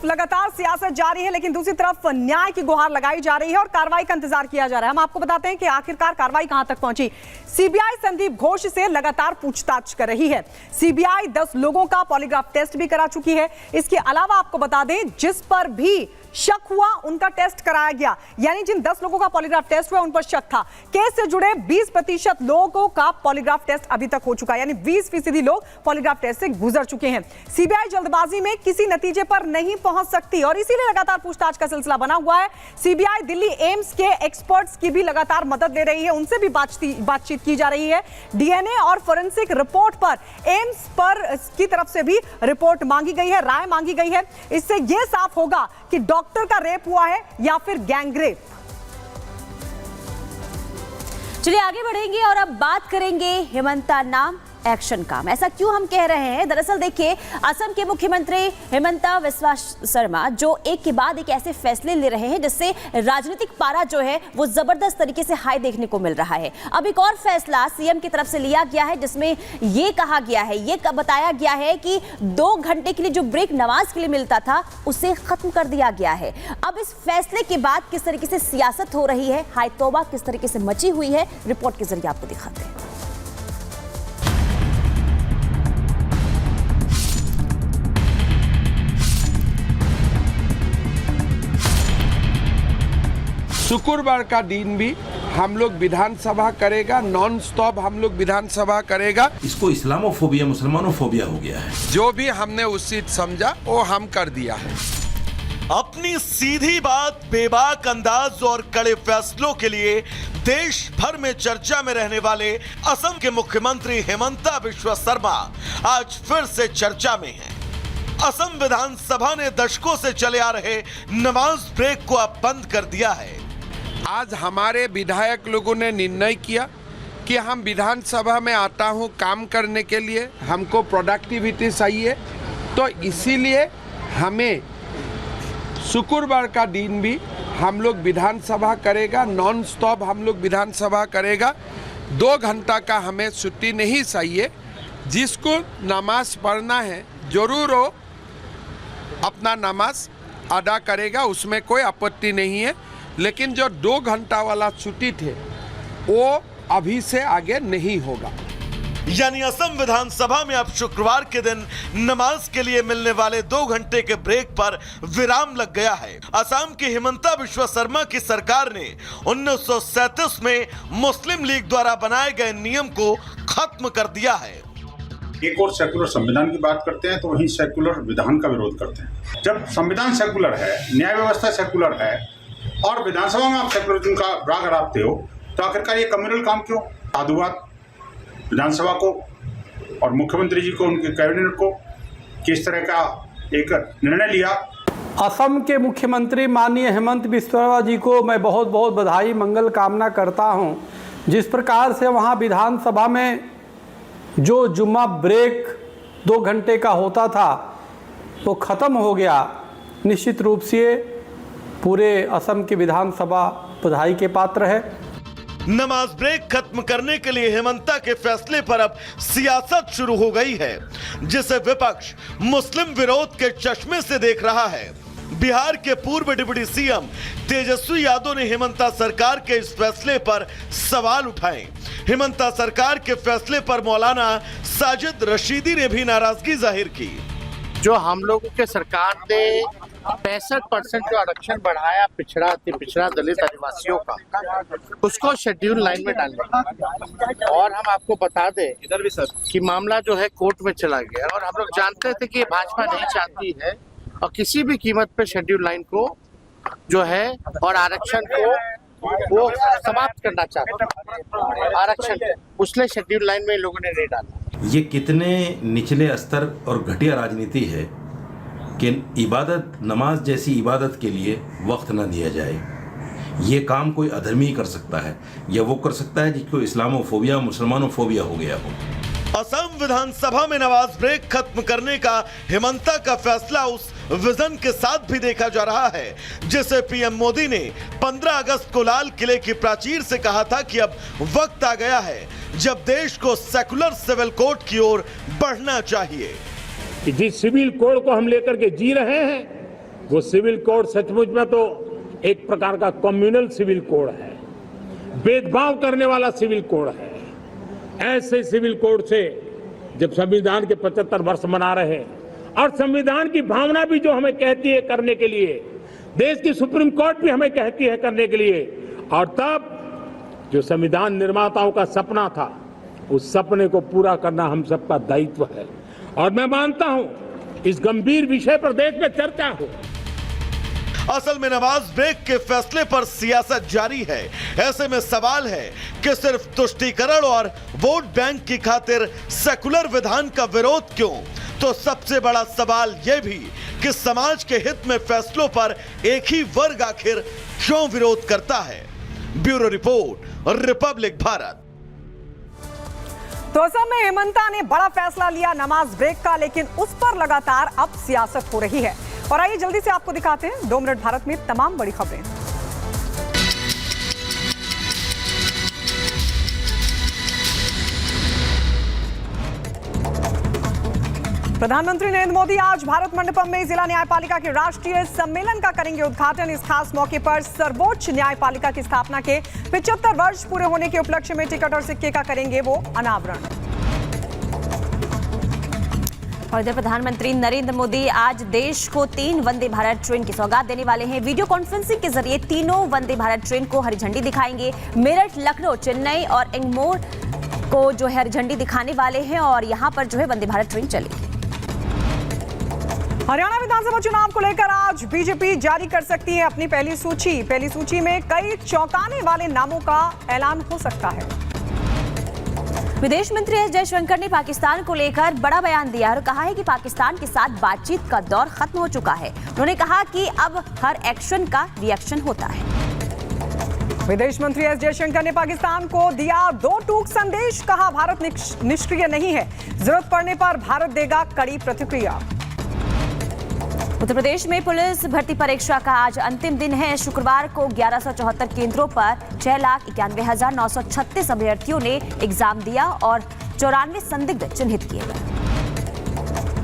लगातार सियासत जारी है, लेकिन दूसरी तरफ न्याय की गुहार लगाई जा रही है और कार्रवाई का इंतजार किया जा रहा है। हम आपको बताते हैं कि आखिरकार कार्रवाई कहां तक पहुंची। सीबीआई संदीप घोष से लगातार पूछताछ कर रही है। सीबीआई 10 लोगों का पॉलीग्राफ टेस्ट भी करा चुकी है। इसके अलावा आपको बता दें, जिस पर भी शक हुआ उनका टेस्ट कराया गया, यानी जिन 10 लोगों का पॉलीग्राफ टेस्ट हुआ उन पर शक था। केस से जुड़े 20% लोगों का पॉलीग्राफ टेस्ट अभी तक हो चुका है, यानी 20% लोग पॉलीग्राफ टेस्ट से गुजर चुके हैं। सीबीआई जल्दबाजी में किसी नतीजे पर नहीं पहुंच सकती और इसीलिए लगातार पूछताछ का सिलसिला बना हुआ है। सीबीआई दिल्ली एम्स के एक्सपर्ट्स की भी लगातार मदद ले रही है, उनसे भी बातचीत की जा रही है। डीएनए और फोरेंसिक रिपोर्ट पर एम्स पर की तरफ से भी रिपोर्ट मांगी गई है, राय मांगी गई है। इससे यह साफ होगा कि डॉक्टर का रेप हुआ है या फिर गैंग रेप। चलिए आगे बढ़ेंगे और अब बात करेंगे हेमंता नाम एक्शन काम। ऐसा क्यों हम कह रहे हैं? दरअसल देखिए, असम के मुख्यमंत्री हेमंता बिस्वा शर्मा जो एक के बाद एक ऐसे फैसले ले रहे हैं जिससे राजनीतिक पारा जो है वो जबरदस्त तरीके से हाई देखने को मिल रहा है। अब एक और फैसला सीएम की तरफ से लिया गया है जिसमें ये कहा गया है, ये बताया गया है कि 2 घंटे के लिए जो ब्रेक नमाज के लिए मिलता था उसे खत्म कर दिया गया है। अब इस फैसले के बाद किस तरीके से सियासत हो रही है, हाय तौबा किस तरीके से मची हुई है, रिपोर्ट के जरिए आपको दिखाते हैं। शुक्रवार का दिन भी हम लोग विधानसभा करेगा, नॉन स्टॉप हम लोग विधानसभा करेगा। इसको इस्लामोफोबिया, मुसलमानोफोबिया हो गया है। जो भी हमने उचित समझा वो हम कर दिया है। अपनी सीधी बात, बेबाक अंदाज और कड़े फैसलों के लिए देश भर में चर्चा में रहने वाले असम के मुख्यमंत्री हेमंता बिस्वा शर्मा आज फिर से चर्चा में हैं। असम विधानसभा ने दशकों से चले आ रहे नमाज ब्रेक को अब बंद कर दिया है। आज हमारे विधायक लोगों ने निर्णय किया कि हम विधानसभा में आता हूं काम करने के लिए, हमको प्रोडक्टिविटी चाहिए, तो इसीलिए हमें शुक्रवार का दिन भी हम लोग विधानसभा करेगा, नॉन स्टॉप हम लोग विधानसभा करेगा। 2 घंटा का हमें छुट्टी नहीं चाहिए। जिसको नमाज पढ़ना है जरूर हो अपना नमाज अदा करेगा, उसमें कोई आपत्ति नहीं है। लेकिन जो 2 घंटा वाला छुट्टी थे वो अभी से आगे नहीं होगा। यानी असम विधानसभा में अब शुक्रवार के दिन नमाज के लिए मिलने वाले 2 घंटे के ब्रेक पर विराम लग गया है। असम की हेमंता बिस्वा शर्मा की सरकार ने 1937 में मुस्लिम लीग द्वारा बनाए गए नियम को खत्म कर दिया है। एक और सेकुलर संविधान की बात करते हैं तो वहीं सेकुलर विधान का विरोध करते हैं। जब संविधान सेकुलर है, न्याय व्यवस्था सेकुलर है और विधानसभा में आप सेकुलरिज्म का राग हराते हो, तो आखिरकार ये कम्युनल काम क्यों? साधुवाद विधानसभा को और मुख्यमंत्री जी को, उनके कैबिनेट को किस तरह का एक निर्णय लिया। असम के मुख्यमंत्री माननीय हेमंत बिस्वा जी को मैं बहुत बहुत बधाई मंगल कामना करता हूं। जिस प्रकार से वहां विधानसभा में जो जुम्मा ब्रेक 2 घंटे का होता था वो ख़त्म हो गया, निश्चित रूप से पूरे असम की विधानसभा बधाई के पात्र है। नमाज ब्रेक खत्म करने के लिए हेमंता के फैसले पर अब सियासत शुरू हो गई है, जिसे विपक्ष मुस्लिम विरोध के चश्मे से देख रहा है। बिहार के पूर्व डिप्टी सीएम तेजस्वी यादव ने हेमंता सरकार के इस फैसले पर सवाल उठाए। हेमंता सरकार के फैसले पर मौलाना साजिद रशीदी ने भी नाराजगी जाहिर की। जो हम लोगों के सरकार ने 65% जो आरक्षण बढ़ाया पिछड़ा दलित आदिवासियों का, उसको शेड्यूल लाइन में डालने, और हम आपको बता दें इधर भी सर कि मामला जो है कोर्ट में चला गया और हम लोग जानते थे कि भाजपा नहीं चाहती है और किसी भी कीमत पे शेड्यूल लाइन को जो है और आरक्षण को वो समाप्त करना चाहते हैं। आरक्षण उसने शेड्यूल लाइन में लोगों ने नहीं डाला। ये कितने निचले स्तर और घटिया राजनीति है कि इबादत, नमाज जैसी इबादत के लिए वक्त न दिया जाए। ये काम कोई अधर्मी कर सकता है, या वो कर सकता है जिसको इस्लामोफोबिया, मुसलमानोफोबिया हो गया हो। असम विधानसभा में नमाज ब्रेक खत्म करने का हेमंता का फैसला उस विजन के साथ भी देखा जा रहा है जिसे पीएम मोदी ने 15 अगस्त को लाल किले की प्राचीर से कहा था कि अब वक्त आ गया है जब देश को सेकुलर सिविल कोड की ओर बढ़ना चाहिए। जिस सिविल कोड को हम लेकर के जी रहे हैं वो सिविल कोड सचमुच में तो एक प्रकार का कम्युनल सिविल कोड है, भेदभाव करने वाला सिविल कोड है। ऐसे सिविल कोड से जब संविधान के 75 वर्ष मना रहे हैं और संविधान की भावना भी जो हमें कहती है करने के लिए, देश की सुप्रीम कोर्ट भी हमें कहती है करने के लिए, और तब जो संविधान निर्माताओं का सपना था उस सपने को पूरा करना हम सबका दायित्व है। और मैं मानता हूं इस गंभीर विषय पर देश में चर्चा हो। असल में नमाज ब्रेक के फैसले पर सियासत जारी है। ऐसे में सवाल है कि सिर्फ तुष्टीकरण और वोट बैंक की खातिर सेकुलर विधान का विरोध क्यों? तो सबसे बड़ा सवाल यह भी कि समाज के हित में फैसलों पर एक ही वर्ग आखिर क्यों विरोध करता है? Bureau report, Republic Bharat. तो असम में हेमंता ने बड़ा फैसला लिया नमाज ब्रेक का, लेकिन उस पर लगातार अब सियासत हो रही है। और आइए जल्दी से आपको दिखाते हैं 2 मिनट भारत में तमाम बड़ी खबरें। प्रधानमंत्री नरेंद्र मोदी आज भारत मंडपम में जिला न्यायपालिका के राष्ट्रीय सम्मेलन का करेंगे उद्घाटन। इस खास मौके पर सर्वोच्च न्यायपालिका की स्थापना के 75 वर्ष पूरे होने के उपलक्ष्य में टिकट और सिक्के का करेंगे वो अनावरण। और इधर प्रधानमंत्री नरेंद्र मोदी आज देश को 3 वंदे भारत ट्रेन की सौगात देने वाले हैं। वीडियो कॉन्फ्रेंसिंग के जरिए तीनों वंदे भारत ट्रेन को हरी झंडी दिखाएंगे। मेरठ, लखनऊ, चेन्नई और एंगमोर को जो है हरी झंडी दिखाने वाले हैं और यहाँ पर जो है वंदे भारत ट्रेन चलेगी। हरियाणा विधानसभा चुनाव को लेकर आज बीजेपी जारी कर सकती है अपनी पहली सूची। पहली सूची में कई चौंकाने वाले नामों का ऐलान हो सकता है। विदेश मंत्री एस जयशंकर ने पाकिस्तान को लेकर बड़ा बयान दिया और कहा है कि पाकिस्तान के साथ बातचीत का दौर खत्म हो चुका है। उन्होंने कहा कि अब हर एक्शन का रिएक्शन होता है। विदेश मंत्री एस जयशंकर ने पाकिस्तान को दिया 2 टूक संदेश। कहा भारत निष्क्रिय नहीं है, जरूरत पड़ने पर भारत देगा कड़ी प्रतिक्रिया। उत्तर प्रदेश में पुलिस भर्ती परीक्षा का आज अंतिम दिन है। शुक्रवार को 1174 केंद्रों पर 6,91,936 अभ्यर्थियों ने एग्जाम दिया और 94 संदिग्ध चिन्हित किए गए।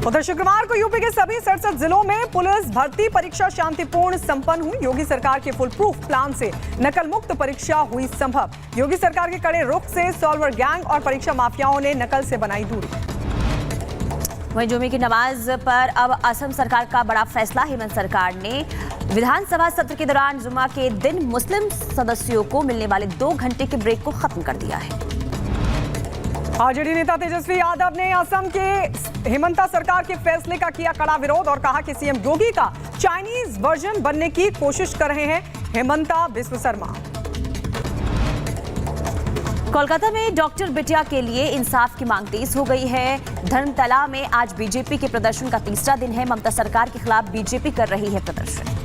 उधर शुक्रवार को यूपी के सभी 67 जिलों में पुलिस भर्ती परीक्षा शांतिपूर्ण संपन्न हुई। योगी सरकार के फुल प्रूफ प्लान से नकल मुक्त परीक्षा हुई संभव। योगी सरकार के कड़े रुख से सॉल्वर गैंग और परीक्षा माफियाओं ने नकल से बनाई दूरी। वहीं जुमे की नमाज पर अब असम सरकार का बड़ा फैसला। हेमंत सरकार ने विधानसभा सत्र के दौरान जुमा के दिन मुस्लिम सदस्यों को मिलने वाले 2 घंटे के ब्रेक को खत्म कर दिया है। आरजेडी नेता तेजस्वी यादव ने असम के हेमंता सरकार के फैसले का किया कड़ा विरोध और कहा कि सीएम योगी का चाइनीज वर्जन बनने की कोशिश कर रहे हैं हेमंता बिस्व शर्मा। कोलकाता में डॉक्टर बिटिया के लिए इंसाफ की मांग तेज हो गई है। धर्मतला में आज बीजेपी के प्रदर्शन का तीसरा दिन है। ममता सरकार के खिलाफ बीजेपी कर रही है प्रदर्शन।